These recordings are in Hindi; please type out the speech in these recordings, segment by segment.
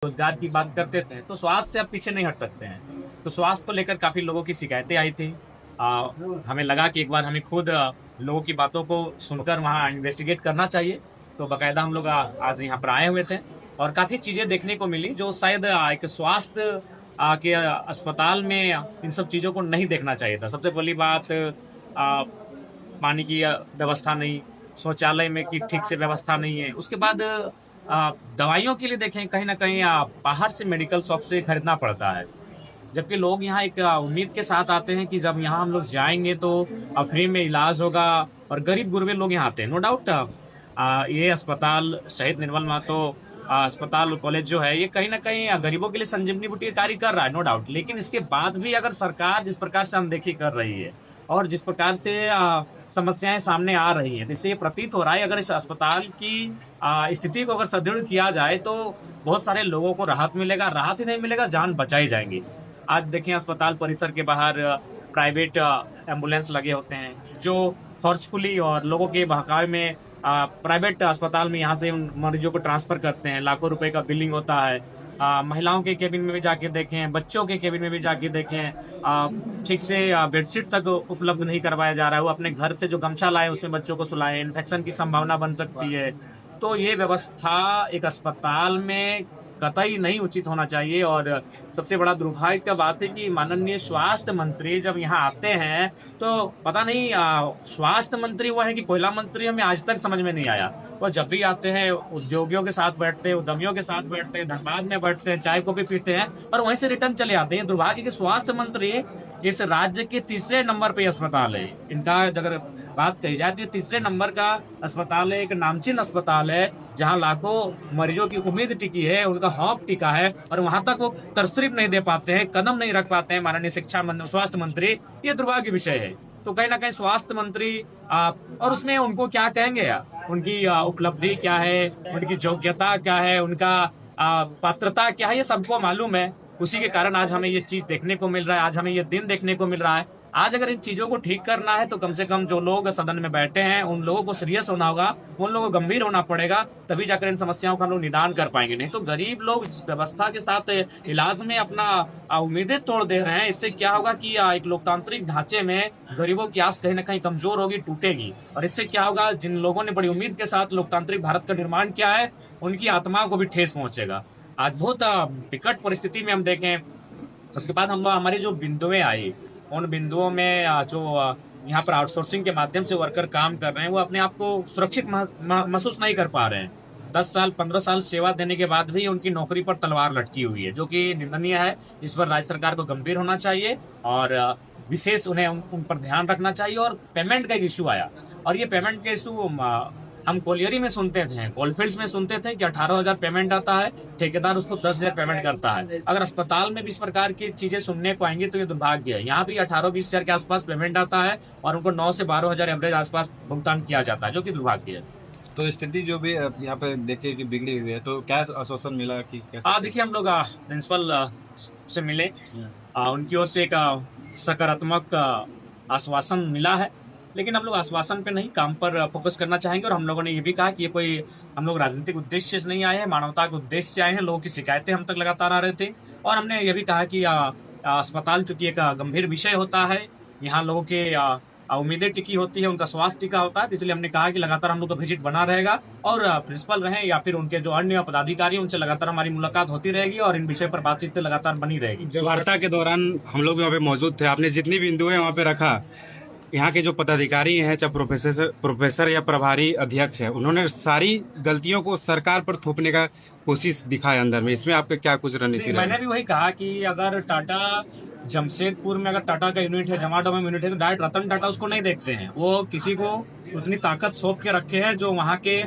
रोजगार की बात करते थे तो स्वास्थ्य से आप पीछे नहीं हट सकते हैं। तो स्वास्थ्य को लेकर काफी लोगों की शिकायतें आई थी। आ, हमें लगा कि एक बार हमें खुद लोगों की बातों को सुनकर वहाँ इन्वेस्टिगेट करना चाहिए। तो बकायदा हम लोग आज यहाँ पर आए हुए थे और काफी चीजें देखने को मिली जो शायद एक स्वास्थ्य के अस्पताल में इन सब चीजों को नहीं देखना चाहिए था। सबसे पहली बात, पानी की व्यवस्था नहीं, शौचालय में की ठीक से व्यवस्था नहीं है। उसके बाद दवाइयों के लिए देखें, कहीं न कहीं बाहर से मेडिकल शॉप से खरीदना पड़ता है। जबकि लोग यहाँ एक उम्मीद के साथ आते हैं कि जब यहाँ हम लोग जाएँगे तो फ्री में इलाज होगा और गरीब-गुरबे लोग यहाँ आते हैं। नो डाउट ये अस्पताल शहीद निर्मल महतो अस्पताल कॉलेज जो है, ये कहीं न कहीं गरीबों के लिए संजीवनी बूटी का कार्य कर रहा है, नो डाउट। लेकिन इसके बाद भी अगर सरकार जिस प्रकार से अनदेखी कर रही है और जिस प्रकार से समस्याएं सामने आ रही हैं, तो इससे ये प्रतीत हो रहा है अगर इस अस्पताल की स्थिति को अगर सुदृढ़ किया जाए तो बहुत सारे लोगों को राहत मिलेगा। राहत ही नहीं मिलेगा, जान बचाई जाएंगी। आज देखिए अस्पताल परिसर के बाहर प्राइवेट एम्बुलेंस लगे होते हैं जो फोर्सफुली और लोगों के बहकावे में प्राइवेट अस्पताल में यहाँ से उन मरीजों को ट्रांसफर करते हैं। लाखों रुपए का बिलिंग होता है। महिलाओं के केबिन में भी जाके देखें, बच्चों के केबिन में भी जाके देखें, ठीक से बेडशीट तक उपलब्ध नहीं करवाया जा रहा है। वो अपने घर से जो गमछा लाए उसमें बच्चों को सुलाएं, इन्फेक्शन की संभावना बन सकती है। तो ये व्यवस्था एक अस्पताल में कतई नहीं उचित होना चाहिए। और सबसे बड़ा दुर्भाग्य का बात है कि माननीय स्वास्थ्य मंत्री जब यहाँ आते हैं तो पता नहीं स्वास्थ्य मंत्री वो है कि कोयला मंत्री, हमें आज तक समझ में नहीं आया। वो जब भी आते हैं उद्योगियों के साथ बैठते हैं, उद्यमियों के साथ बैठते हैं, धनबाद में बैठते हैं, चाय कॉफी पीते हैं और वहीं से रिटर्न चले आते हैं। दुर्भाग्य के स्वास्थ्य मंत्री इस राज्य के तीसरे नंबर पे अस्पताल है इनका, अगर बात कही जाए तो ये तीसरे नंबर का अस्पताल है, एक नामचीन अस्पताल है जहां लाखों मरीजों की उम्मीद टिकी है, उनका हौफ टिका है और वहां तक वो तरसरीफ नहीं दे पाते हैं, कदम नहीं रख पाते हैं माननीय स्वास्थ्य मंत्री। ये दुर्भाग्य विषय है। तो कहीं ना कहीं स्वास्थ्य मंत्री और उसमें उनको क्या कहेंगे उनकी उपलब्धि क्या है, उनकी योग्यता क्या है, उनका पात्रता क्या है, ये सबको मालूम है। उसी के कारण आज हमें ये चीज देखने को मिल रहा है, आज हमें ये दिन देखने को मिल रहा है। आज अगर इन चीजों को ठीक करना है तो कम से कम जो लोग सदन में बैठे हैं उन लोगों को सीरियस होना होगा, उन लोगों को गंभीर होना पड़ेगा, तभी जाकर इन समस्याओं का हम लोग निदान कर पाएंगे। नहीं तो गरीब लोग इस व्यवस्था के साथ इलाज में अपना उम्मीदें तोड़ दे रहे हैं। इससे क्या होगा कि एक लोकतांत्रिक ढांचे में गरीबों की आस कहीं ना कहीं कमजोर होगी, टूटेगी। और इससे क्या होगा, जिन लोगों ने बड़ी उम्मीद के साथ लोकतांत्रिक भारत का निर्माण किया है उनकी आत्माओं को भी ठेस पहुंचेगा। आज बहुत विकट परिस्थिति में हम देखें। उसके बाद हम हमारी जो बिंदुएं आई, उन बिंदुओं में जो यहाँ पर आउटसोर्सिंग के माध्यम से वर्कर काम कर रहे हैं वो अपने आप को सुरक्षित महसूस नहीं कर पा रहे हैं। 10 साल 15 साल सेवा देने के बाद भी उनकी नौकरी पर तलवार लटकी हुई है, जो कि निंदनीय है। इस पर राज्य सरकार को गंभीर होना चाहिए और विशेष उन्हें उन पर ध्यान रखना चाहिए। और पेमेंट का एक इशू आया, और ये पेमेंट का इशू हम कोलियरी में सुनते थे, कोलफील्ड्स में सुनते थे कि 18,000 पेमेंट आता है, ठेकेदार उसको 10,000 पेमेंट करता है। अगर अस्पताल में भी इस प्रकार की चीजें सुनने को आएंगी तो ये दुर्भाग्य है। यहाँ भी 18-20 हजार के आसपास पेमेंट आता है और उनको 9 से 12,000 एवरेज आसपास भुगतान किया जाता है, जो कि दुर्भाग्य है। तो स्थिति जो भी यहाँ पे देखिए कि बिगड़ी हुई है, तो क्या आश्वासन मिला कि देखिए हम लोग प्रिंसिपल से मिले, उनकी ओर से एक सकारात्मक आश्वासन मिला है। लेकिन हम लोग आश्वासन पे नहीं, काम पर फोकस करना चाहेंगे। और हम लोगों ने ये भी कहा कि ये कोई हम लोग राजनीतिक उद्देश्य से नहीं आए हैं, मानवता के उद्देश्य से आए हैं। लोगों की शिकायतें हम तक लगातार आ रहे थे और हमने ये भी कहा कि अस्पताल चूंकि एक गंभीर विषय होता है, यहाँ लोगों के उम्मीदें टिकी होती है, उनका स्वास्थ्य टिका होता है, इसलिए हमने कहा कि लगातार हम लोग का विजिट बना रहेगा और प्रिंसिपल रहे या फिर उनके जो अन्य पदाधिकारी उनसे लगातार हमारी मुलाकात होती रहेगी और इन विषय पर बातचीत लगातार बनी रहेगी। जो वार्ता के दौरान हम लोग वहाँ पे मौजूद थे, आपने जितनी बिंदुएं वहाँ पे रखा, यहाँ के जो पदाधिकारी हैं, चाहे प्रोफेसर या प्रभारी अध्यक्ष हैं, उन्होंने सारी गलतियों को सरकार पर थोपने का कोशिश दिखाया अंदर में। इसमें आपका क्या कुछ रणनीति? मैंने भी वही कहा कि अगर टाटा जमशेदपुर में अगर टाटा का यूनिट है, जमाटो में यूनिट है, तो डायरेक्ट रतन टाटा उसको नहीं देखते हैं। वो किसी को उतनी ताकत सौंप के रखे हैं जो वहाँ के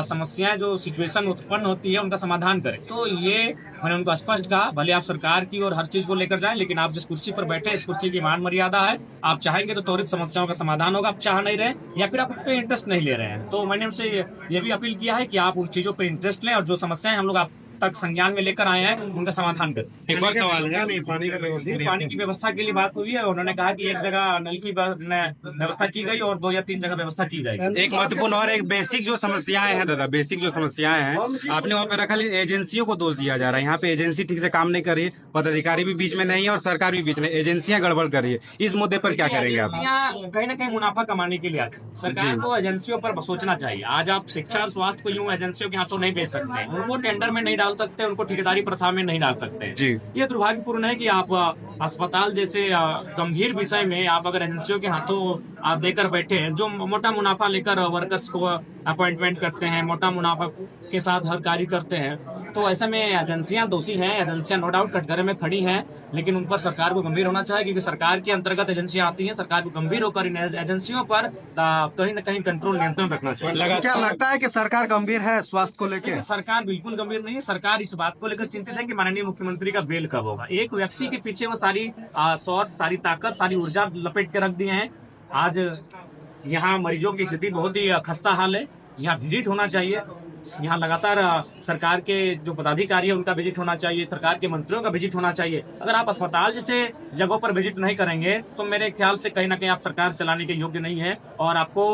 समस्याएं, जो सिचुएशन उत्पन्न होती है उनका समाधान करे। तो ये मैंने उनको स्पष्ट कहा, भले आप सरकार की और हर चीज को लेकर जाएं, लेकिन आप जिस कुर्सी पर बैठे इस कुर्सी की मान मर्यादा है। आप चाहेंगे तो त्वरित समस्याओं का समाधान होगा, आप चाह नहीं रहे या फिर आप उन पे इंटरेस्ट नहीं ले रहे हैं। तो मैंने उनसे ये भी अपील किया है कि आप उन चीजों पर इंटरेस्ट लें और जो समस्याएं हम लोग आप तक संज्ञान में लेकर आए हैं, उनका समाधान करें। एक और सवाल है, पानी की व्यवस्था के लिए बात हुई है। उन्होंने कहा कि एक जगह नल की व्यवस्था की गई और 2 या 3 जगह व्यवस्था की जाएगी। एक महत्वपूर्ण और एक बेसिक जो समस्याएं हैं दादा, बेसिक जो समस्याएं हैं आपने वहाँ पे रखा, एजेंसियों को दोष दिया जा रहा है। यहाँ पे एजेंसी ठीक से काम नहीं कर रही है, पदाधिकारी भी बीच में नहीं है और सरकार भी बीच में, एजेंसियां गड़बड़ कर रही है। इस मुद्दे पर क्या करेंगे आप? एजेंसियां कहीं ना कहीं मुनाफा कमाने के लिए आती है। सरकार को एजेंसियों पर सोचना चाहिए। आज आप शिक्षा और स्वास्थ्य को यूं एजेंसियों के हाथों नहीं बेच सकते, उनको टेंडर में नहीं डाल सकते, उनको ठेकेदारी प्रथा में नहीं डाल सकते। जी, ये दुर्भाग्यपूर्ण है कि आप अस्पताल जैसे गंभीर विषय में आप अगर एजेंसियों के हाथों आप देकर बैठे हैं, जो मोटा मुनाफा लेकर वर्कर्स को अपॉइंटमेंट करते हैं, मोटा मुनाफा के साथ हर कार्य करते हैं, तो ऐसे में एजेंसियां दोषी हैं। एजेंसियां नो डाउट कटघरे में खड़ी हैं, लेकिन उन पर सरकार को गंभीर होना चाहिए, क्योंकि सरकार के अंतर्गत एजेंसियां आती हैं। सरकार को गंभीर होकर इन एजेंसियों पर कहीं न कहीं कंट्रोल, नियंत्रण रखना चाहिए। क्या लगता है कि सरकार गंभीर है स्वास्थ्य को लेकर? सरकार बिल्कुल गंभीर नहीं है। सरकार इस बात को लेकर चिंतित है कि माननीय मुख्यमंत्री का बेल कब होगा। एक व्यक्ति के पीछे वो सारी सोर्स, सारी ताकत, सारी ऊर्जा लपेट के रख दिए हैं। आज यहाँ मरीजों की स्थिति बहुत ही खस्ता हाल है। यहाँ विजिट होना चाहिए। यहाँ लगातार सरकार के जो पदाधिकारी है उनका विजिट होना चाहिए, सरकार के मंत्रियों का विजिट होना चाहिए। अगर आप अस्पताल जैसे जगहों पर विजिट नहीं करेंगे तो मेरे ख्याल से कहीं ना कहीं आप सरकार चलाने के योग्य नहीं है और आपको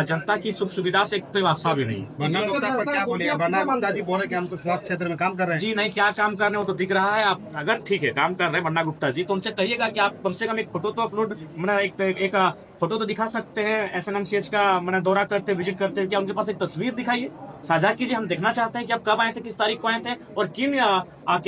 जनता की सुख सुविधा से कोई वास्ता भी नहीं। बन्ना गुप्ता पर क्या बोलिए? बन्ना गुप्ता जी बोले कि हम तो स्वास्थ्य क्षेत्र में काम कर रहे हैं। जी नहीं, क्या काम कर रहे हैं वो तो दिख रहा है। आप अगर ठीक है काम कर रहे हैं बन्ना गुप्ता जी, तो उनसे कहिएगा कि आप कम से कम एक फोटो तो अपलोड, एक फोटो तो दिखा सकते हैं। SNMCH का मैंने दौरा करते, विजिट करते, क्या उनके पास एक तस्वीर दिखाइए, साझा कीजिए। हम देखना चाहते हैं कि आप कब आए थे, किस तारीख को आए थे और किन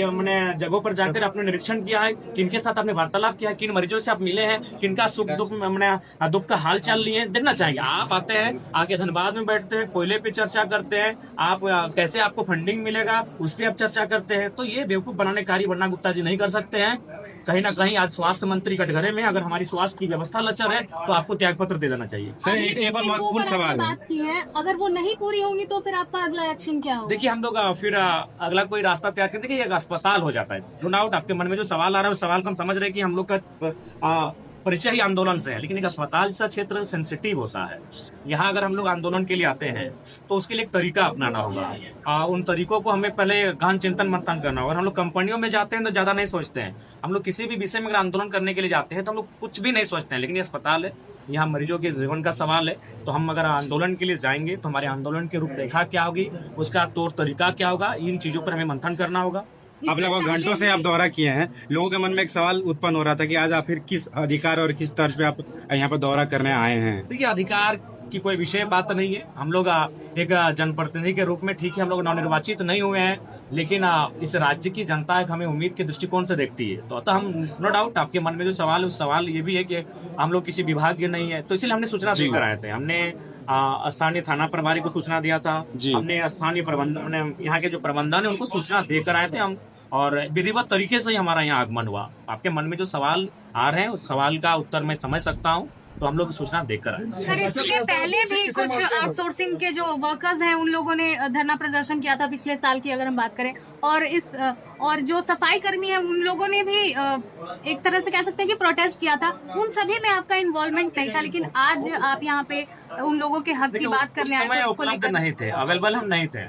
मैंने जगहों पर जाकर आपने निरीक्षण किया है, किनके साथ आपने वार्तालाप किया है, किन मरीजों से आप मिले हैं, किनका सुख दुख मैंने दुख का हाल चाल लिए देखना चाहिए। आप आते हैं, आके धनबाद में बैठते हैं, कोयले पे चर्चा करते हैं, आप कैसे आपको फंडिंग मिलेगा उस पर आप चर्चा करते हैं। तो ये बेवकूफ बनाने कार्य बन्ना गुप्ता जी नहीं कर सकते हैं। कहीं ना कहीं आज स्वास्थ्य मंत्री कटघरे में, अगर हमारी स्वास्थ्य की व्यवस्था लचर है तो आपको त्यागपत्र दे देना चाहिए। सर एक और महत्वपूर्ण सवाल है, बात की है, अगर वो नहीं पूरी होंगी तो फिर आपका अगला एक्शन क्या होगा? देखिए हम लोग फिर अगला कोई रास्ता तैयार करते हैं कि एक अस्पताल हो जाता है। नो डाउट आपके मन में जो सवाल आ रहा है उस सवाल को हम समझ रहे हैं कि हम लोग का परिचय ही आंदोलन से है, लेकिन एक अस्पताल जैसा क्षेत्र सेंसिटिव होता है। यहाँ अगर हम लोग आंदोलन के लिए आते हैं तो उसके लिए एक तरीका अपनाना होगा। उन तरीकों को हमें पहले गहन चिंतन मंथन करना होगा। हम लोग कंपनियों में जाते हैं तो ज्यादा नहीं सोचते हैं। हम लोग किसी भी विषय में अगर आंदोलन करने के लिए जाते हैं तो हम लोग कुछ भी नहीं सोचते हैं, लेकिन ये अस्पताल है, यहाँ मरीजों के जीवन का सवाल है। तो हम अगर आंदोलन के लिए जाएंगे तो हमारे आंदोलन की रूपरेखा क्या होगी, उसका तौर तरीका क्या होगा, इन चीजों पर हमें मंथन करना होगा। आप लगभग घंटों से आप दौरा किए हैं, लोगों के मन में एक सवाल उत्पन्न हो रहा था कि आज आप फिर किस अधिकार और किस तर्ज पे आप यहाँ पर दौरा करने आए हैं? देखिए अधिकार की कोई विषय बात नहीं है। हम लोग एक जनप्रतिनिधि के रूप में, ठीक है हम लोग नवनिर्वाचित नहीं हुए हैं, लेकिन इस राज्य की जनता हमें उम्मीद के दृष्टिकोण से देखती है। तो अतः हम नो डाउट आपके मन में जो सवाल है उस सवाल ये भी है कि हम लोग किसी विभाग के नहीं है, तो इसलिए हमने सूचना देकर आए थे। हमने स्थानीय थाना प्रभारी को सूचना दिया था, हमने स्थानीय प्रबंधन, यहाँ के जो प्रबंधन है उनको सूचना देकर आए थे हम, और विधिवत तरीके से ही हमारा यहाँ आगमन हुआ। आपके मन में जो सवाल आ रहे हैं उस सवाल का उत्तर मैं समझ सकता हूँ, तो हम लोग सूचना देकर आए। सर इसके पहले भी कुछ आउटसोर्सिंग के जो वर्कर्स हैं उन लोगों ने धरना प्रदर्शन किया था पिछले साल की अगर हम बात करें, और जो सफाई कर्मी है उन लोगों ने भी एक तरह से कह सकते हैं कि प्रोटेस्ट किया था। उन सभी में आपका इन्वॉल्वमेंट नहीं था, लेकिन आज आप यहाँ पे उन लोगों के हक की बात करने आए थे, उसको लेकर नहीं थे, अवेलेबल हम नहीं थे।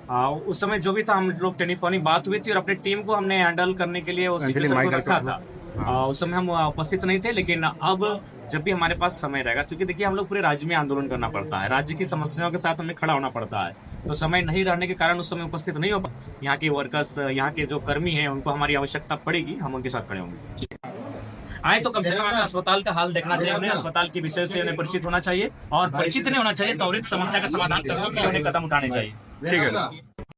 उस समय जो भी था हम लोग टेलीफोनी बात हुई थी और अपनी टीम को हमने हैंडल करने के लिए वो सिचुएशन को रखा था। उस समय हम उपस्थित नहीं थे, लेकिन अब जब भी हमारे पास समय रहेगा, क्योंकि देखिए हम लोग पूरे राज्य में आंदोलन करना पड़ता है, राज्य की समस्याओं के साथ हमें खड़ा होना पड़ता है, तो समय नहीं रहने के कारण उस समय उपस्थित नहीं हो। यहाँ के वर्कर्स, यहाँ के जो कर्मी हैं उनको हमारी आवश्यकता पड़ेगी, हम उनके साथ खड़े होंगे। आए तो कम से कम हमें अस्पताल का हाल देखना चाहिए, उन्हें अस्पताल के विषय से उन्हें परिचित होना चाहिए, और परिचित नहीं होना चाहिए, त्वरित समस्या का समाधान करने के लिए उन्हें कदम उठाने चाहिए। ठीक है।